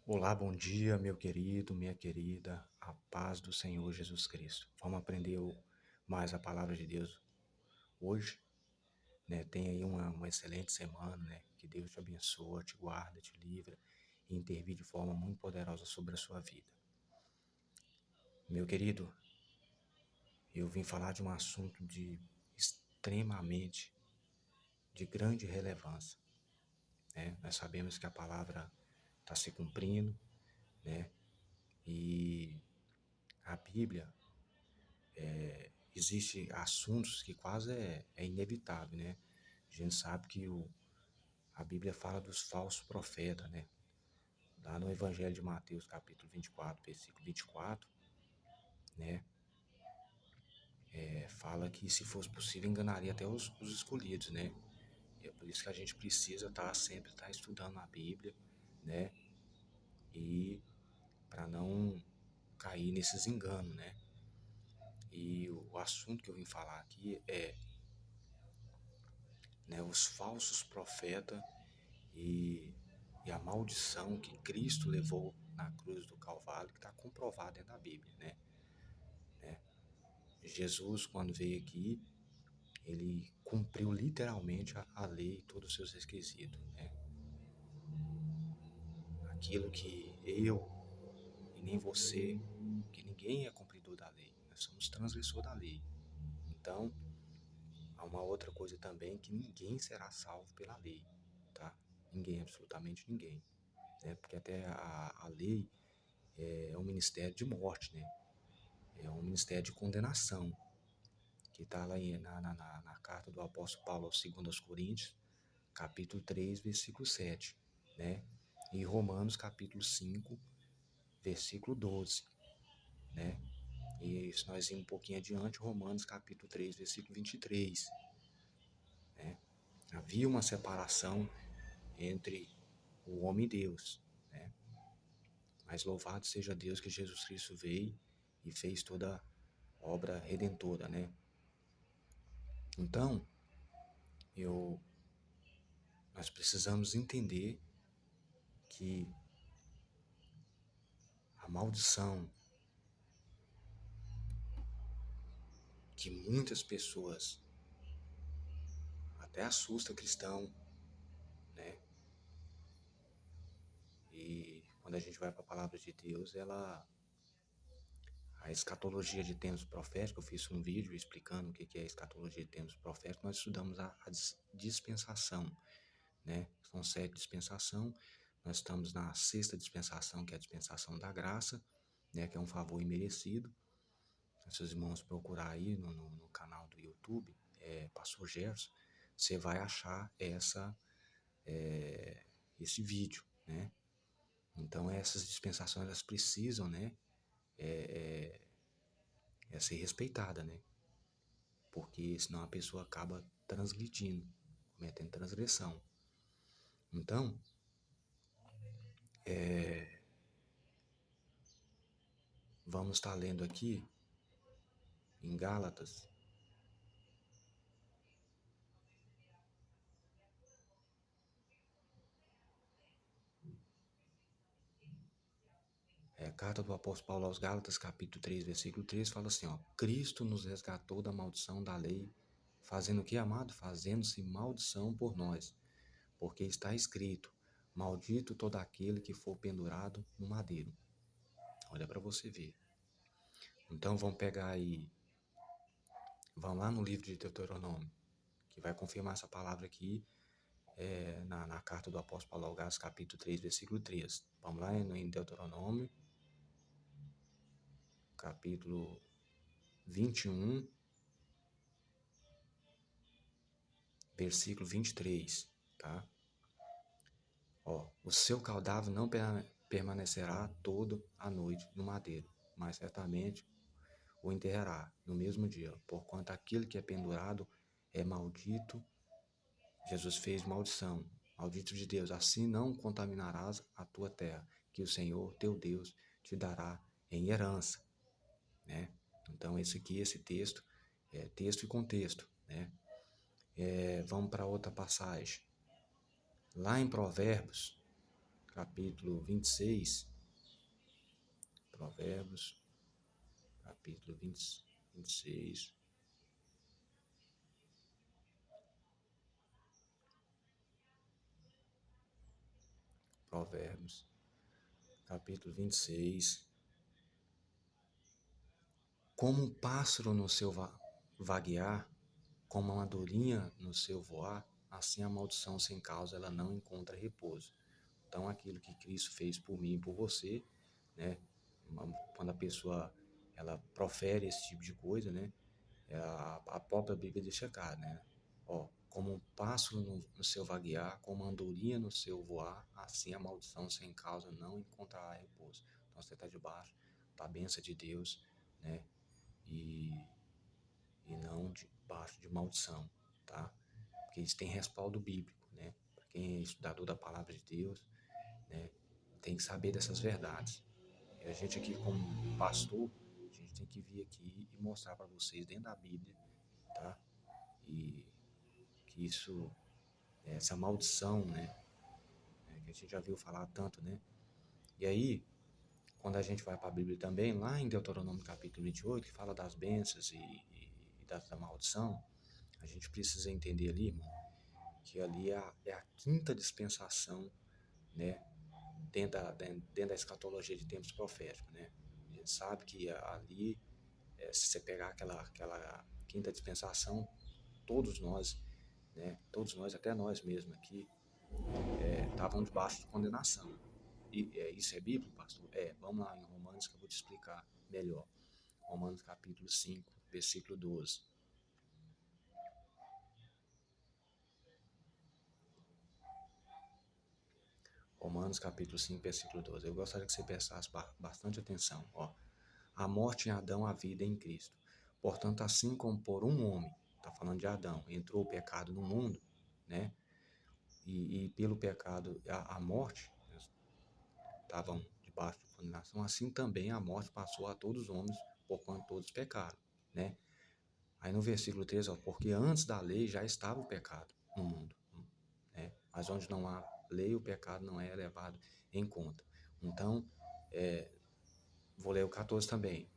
Olá, bom dia, meu querido, minha querida, a paz do Senhor Jesus Cristo. Vamos aprender mais a palavra de Deus hoje, né? Tenha aí uma excelente semana, né? Que Deus te abençoe, te guarda, te livra e intervir de forma muito poderosa sobre a sua vida. Meu querido, eu vim falar de um assunto de extremamente de grande relevância, né? Nós sabemos que a palavra está se cumprindo, né? E a Bíblia existe assuntos que quase é inevitável, né? A gente sabe que a Bíblia fala dos falsos profetas, né? Lá no Evangelho de Mateus, capítulo 24, versículo 24, né? Fala que se fosse possível enganaria até os escolhidos, né? E é por isso que a gente precisa sempre estar estudando a Bíblia, né? E para não cair nesses enganos, né? E o assunto que eu vim falar aqui é, né, os falsos profetas e, e a maldição que Cristo levou na cruz do Calvário, que está comprovado dentro da Bíblia, né? Jesus, quando veio aqui, ele cumpriu literalmente a lei e todos os seus requisitos, né? Aquilo que eu e nem você, que ninguém é cumpridor da lei, nós somos transgressor da lei. Então, há uma outra coisa também, que ninguém será salvo pela lei, tá? Ninguém, absolutamente ninguém, né? Porque até a lei é um ministério de morte, né? É um ministério de condenação, que está lá na carta do apóstolo Paulo aos 2 Coríntios, capítulo 3, versículo 7, né? E Romanos, capítulo 5, versículo 12, né? E se nós irmos um pouquinho adiante, Romanos, capítulo 3, versículo 23, né? Havia uma separação entre o homem e Deus, né? Mas louvado seja Deus que Jesus Cristo veio e fez toda a obra redentora, né? Então, eu nós precisamos entender que a maldição que muitas pessoas até assusta cristão, né? E quando a gente vai para a palavra de Deus, a escatologia de tempos proféticos, eu fiz um vídeo explicando o que é a escatologia de tempos proféticos, nós estudamos a dispensação, né? São 7 dispensações, nós estamos na 6ª dispensação, que é a dispensação da graça, né? Que é um favor imerecido. Se os irmãos procurar aí no canal do YouTube, Pastor Gerson, você vai achar esse vídeo, né? Então essas dispensações elas precisam, né, ser respeitada, né? Porque senão a pessoa acaba transgredindo, cometendo transgressão. Então, vamos estar lendo aqui em Gálatas, carta do apóstolo Paulo aos Gálatas, capítulo 3, versículo 3, fala assim, ó: Cristo nos resgatou da maldição da lei, fazendo o que, amado? Fazendo-se maldição por nós, porque está escrito: maldito todo aquele que for pendurado no madeiro. Olha para você ver. Então vamos pegar aí, vamos lá no livro de Deuteronômio, que vai confirmar essa palavra aqui, na carta do apóstolo Paulo aos Gálatas, capítulo 3, versículo 3. Vamos lá em Deuteronômio, capítulo 21, versículo 23, tá? Ó, o seu cadáver não permanecerá toda a noite no madeiro, mas certamente o enterrará no mesmo dia, porquanto aquele que é pendurado é maldito. Jesus fez maldição, maldito de Deus, assim não contaminarás a tua terra, que o Senhor teu Deus te dará em herança, né? Então esse texto é texto e contexto, né? Vamos para outra passagem. Lá em Provérbios, capítulo 26, Provérbios, capítulo 26, Provérbios, capítulo 26. Como um pássaro no seu vaguear, como uma andorinha no seu voar, assim a maldição sem causa ela não encontra repouso. Então, aquilo que Cristo fez por mim e por você, né? Quando a pessoa ela profere esse tipo de coisa, né? A própria Bíblia deixa claro, né? Ó, como um pássaro no seu vaguear, como uma andorinha no seu voar, assim a maldição sem causa não encontrará repouso. Então, você está debaixo da bênção de Deus, né? E, e não debaixo de maldição, tá? Porque isso tem respaldo bíblico, né? Para quem é estudador da palavra de Deus, né? Tem que saber dessas verdades. E a gente aqui como pastor, a gente tem que vir aqui e mostrar para vocês dentro da Bíblia, tá? E que isso, essa maldição, né? Que a gente já viu falar tanto, né? E aí, quando a gente vai para a Bíblia também, lá em Deuteronômio capítulo 28, que fala das bênçãos e da maldição, a gente precisa entender ali, irmão, que ali é a quinta dispensação, né? Dentro da escatologia de tempos proféticos, né? A gente sabe que ali, se você pegar aquela quinta dispensação, todos nós, né? Todos nós, até nós mesmos aqui, estavam debaixo de condenação. E isso é bíblico, pastor? Vamos lá em Romanos que eu vou te explicar melhor. Romanos capítulo 5, versículo 12. Romanos capítulo 5, versículo 12. Eu gostaria que você prestasse bastante atenção. Ó. A morte em Adão, a vida em Cristo. Portanto, assim como por um homem, está falando de Adão, entrou o pecado no mundo, né? E pelo pecado a morte, estavam debaixo de condenação, assim também a morte passou a todos os homens, porquanto todos pecaram, né? Aí no versículo 13, ó, porque antes da lei já estava o pecado no mundo, né? Mas onde não há lei, o pecado não é levado em conta. Então, vou ler o 14 também.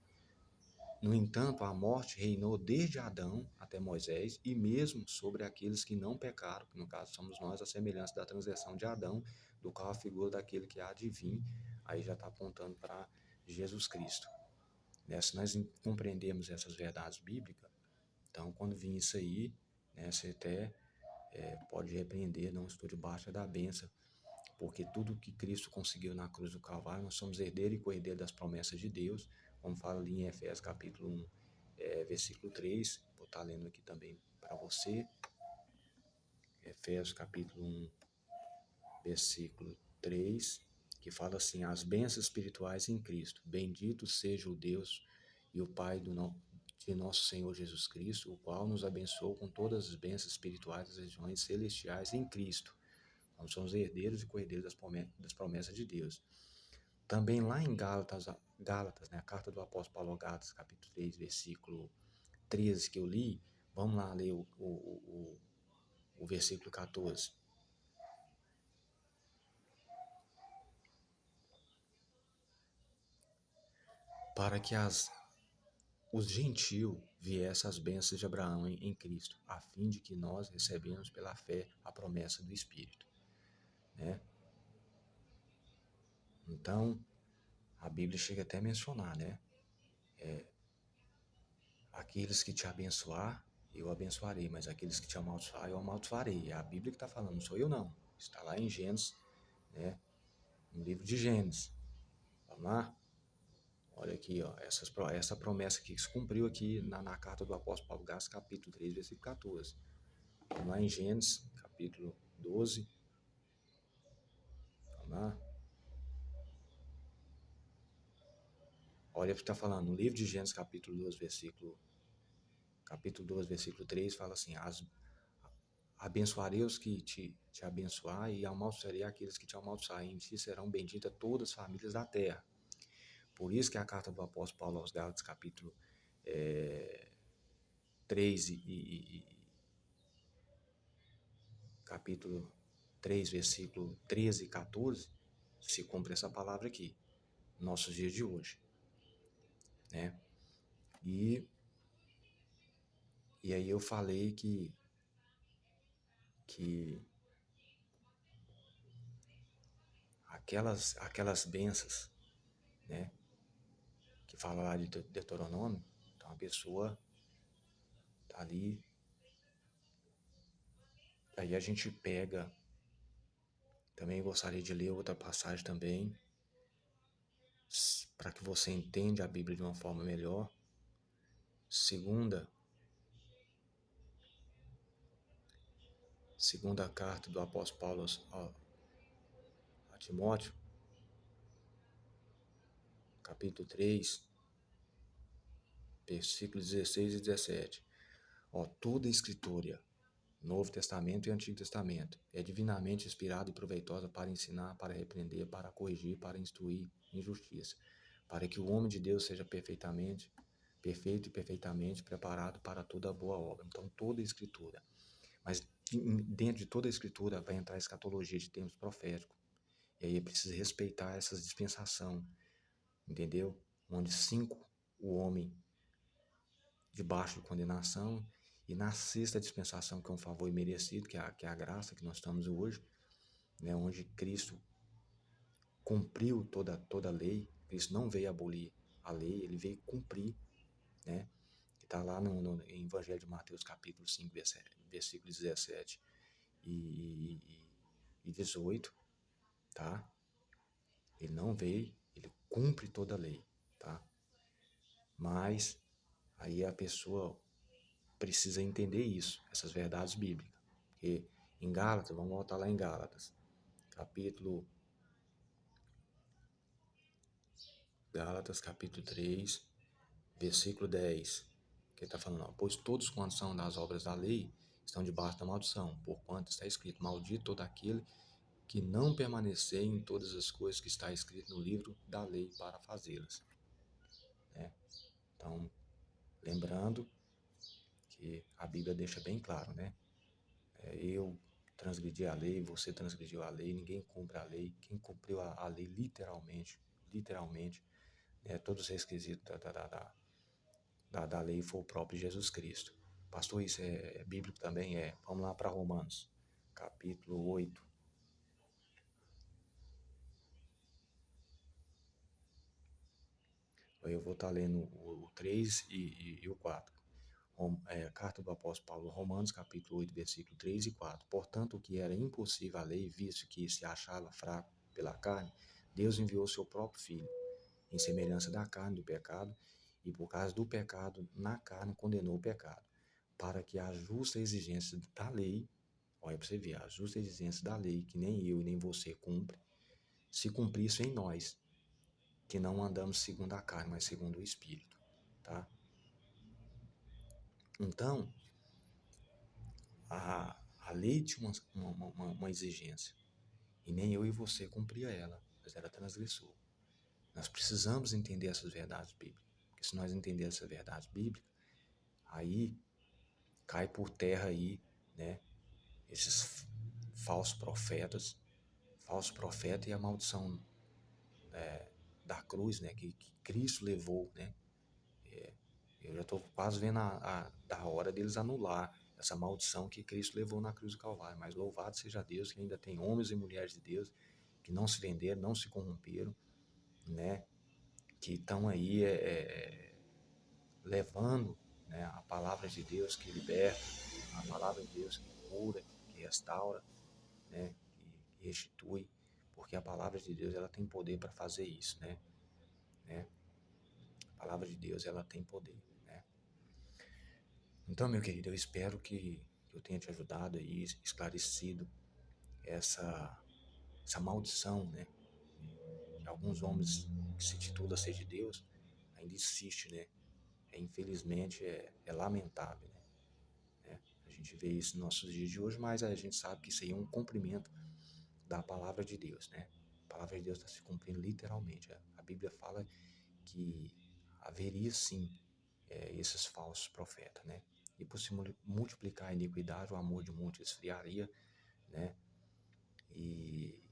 No entanto, a morte reinou desde Adão até Moisés, e mesmo sobre aqueles que não pecaram, que no caso somos nós, a semelhança da transgressão de Adão, do qual a figura daquele que há de vir, aí já está apontando para Jesus Cristo. Né? Se nós compreendemos essas verdades bíblicas, então quando vir isso aí, né, você até pode repreender, não estou debaixo da bênção, porque tudo que Cristo conseguiu na cruz do Calvário, nós somos herdeiro e co-herdeiro das promessas de Deus, como fala ali em Efésios capítulo 1, versículo 3, vou estar lendo aqui também para você, Efésios capítulo 1, versículo 3, que fala assim, as bênçãos espirituais em Cristo, bendito seja o Deus e o Pai de nosso Senhor Jesus Cristo, o qual nos abençoou com todas as bênçãos espirituais das regiões celestiais em Cristo. Nós somos herdeiros e co-herdeiros das promessas de Deus. Também lá em Gálatas, né, a carta do apóstolo Paulo aos Gálatas, capítulo 3, versículo 13 que eu li, vamos lá ler o versículo 14. Para que os gentios viessem as bênçãos de Abraão em Cristo, a fim de que nós recebemos pela fé a promessa do Espírito. Né? Então, a Bíblia chega até a mencionar, né? Aqueles que te abençoar, eu abençoarei, mas aqueles que te amaldiçoar, eu amaldiçoarei. É a Bíblia que está falando, não sou eu não. Está lá em Gênesis, né? No livro de Gênesis. Vamos lá? Olha aqui, ó, essa promessa aqui que se cumpriu aqui na carta do apóstolo Paulo Gálatas, capítulo 3, versículo 14. Vamos lá em Gênesis, capítulo 12. Vamos lá. Olha o que está falando, no livro de Gênesis, capítulo 12, versículo 3, fala assim, abençoarei os que te abençoar e amaldiçoarei aqueles que te amaldiçoarem. Em ti serão benditas todas as famílias da terra. Por isso que a carta do apóstolo Paulo aos Gálatas, capítulo 3 capítulo 3, versículo 13 e 14, se cumpre essa palavra aqui, nossos dias de hoje, né? E aí eu falei que aquelas bênçãos, né, que fala lá de Deuteronômio, então a pessoa tá ali, aí a gente pega, também gostaria de ler outra passagem também, para que você entenda a Bíblia de uma forma melhor. Segunda carta do apóstolo Paulo a Timóteo, capítulo 3, versículos 16 e 17. Toda a escritura, Novo Testamento e Antigo Testamento, é divinamente inspirada e proveitosa para ensinar, para repreender, para corrigir, para instruir em justiça, para que o homem de Deus seja perfeito e perfeitamente preparado para toda boa obra. Então, toda a escritura. Mas dentro de toda a escritura vai entrar a escatologia de termos proféticos. E aí é preciso respeitar essa dispensação, entendeu? Onde 5, o homem debaixo de condenação, e na sexta dispensação, que é um favor imerecido, que é a graça que nós estamos hoje, né? Onde Cristo cumpriu toda a lei. Cristo não veio abolir a lei, ele veio cumprir, né? Que está lá no Evangelho de Mateus, capítulo 5, versículos 17 e 18, tá? Ele não veio, ele cumpre toda a lei, tá? Mas aí a pessoa precisa entender isso, essas verdades bíblicas. Porque em Gálatas, vamos voltar lá em Gálatas, capítulo 3, versículo 10, que está falando, pois todos quantos são das obras da lei estão debaixo da maldição, porquanto está escrito, maldito todo aquele que não permanecer em todas as coisas que está escrito no livro da lei para fazê-las, né? Então, lembrando que a Bíblia deixa bem claro, né? Eu transgredi a lei, você transgrediu a lei, ninguém cumpre a lei. Quem cumpriu a lei literalmente, né, todos os requisitos da lei foi o próprio Jesus Cristo. Pastor, isso é bíblico também? É. Vamos lá para Romanos, capítulo 8. Eu vou estar lendo o 3 e o 4. Carta do apóstolo Paulo, Romanos, capítulo 8, versículo 3 e 4. Portanto, o que era impossível à lei, visto que se achava fraco pela carne, Deus enviou seu próprio Filho, em semelhança da carne do pecado, e por causa do pecado, na carne condenou o pecado, para que a justa exigência da lei, olha para você ver, a justa exigência da lei, que nem eu e nem você cumpre, se cumprisse em nós, que não andamos segundo a carne, mas segundo o Espírito, tá? Então, a lei tinha uma exigência, e nem eu e você cumpria ela, mas era transgressor. Nós precisamos entender essas verdades bíblicas, porque se nós entendermos essas verdades bíblicas, aí cai por terra aí, né, esses falsos profetas e a maldição da cruz, né, que Cristo levou, né. Eu já estou quase vendo da hora deles anular essa maldição que Cristo levou na cruz do Calvário. Mas louvado seja Deus que ainda tem homens e mulheres de Deus que não se venderam, não se corromperam, né, que estão aí levando, né, a palavra de Deus que liberta, a palavra de Deus que cura, que restaura, né, que restitui, porque a palavra de Deus ela tem poder para fazer isso, né? A palavra de Deus ela tem poder, né? Então, meu querido, eu espero que eu tenha te ajudado aí, esclarecido essa maldição, né? Que alguns homens que se titulam ser de Deus ainda insiste, né? Infelizmente é lamentável, né? A gente vê isso nos nossos dias de hoje, mas a gente sabe que isso aí é um cumprimento da palavra de Deus, né? A palavra de Deus está se cumprindo literalmente. A Bíblia fala que haveria sim esses falsos profetas, né? E por se multiplicar a iniquidade, o amor de muitos esfriaria, né? E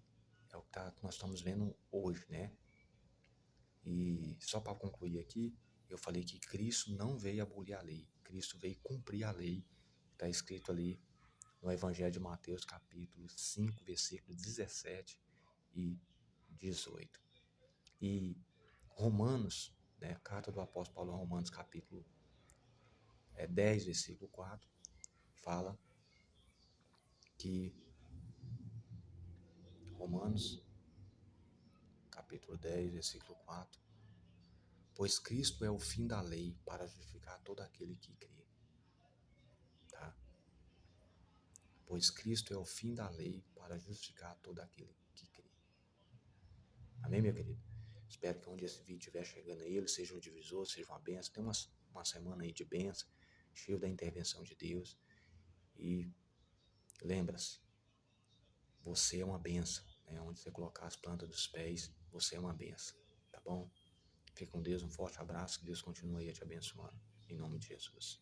É o que nós estamos vendo hoje, né? E só para concluir aqui, eu falei que Cristo não veio abolir a lei, Cristo veio cumprir a lei. Está escrito ali no Evangelho de Mateus, capítulo 5, versículos 17 e 18. E Romanos, né, a carta do apóstolo Paulo a Romanos, capítulo 10, versículo 4, fala que Romanos, capítulo 10, versículo 4, pois Cristo é o fim da lei para justificar todo aquele que crê. Tá? Pois Cristo é o fim da lei para justificar todo aquele que crê. Amém, meu querido? Espero que onde esse vídeo estiver chegando aí, ele seja um divisor, seja uma bênção. Tem uma semana aí de bênção, cheio da intervenção de Deus. E lembra-se, você é uma bênção, né? Onde você colocar as plantas dos pés, você é uma bênção, tá bom? Fique com Deus, um forte abraço, que Deus continue aí te abençoando, em nome de Jesus.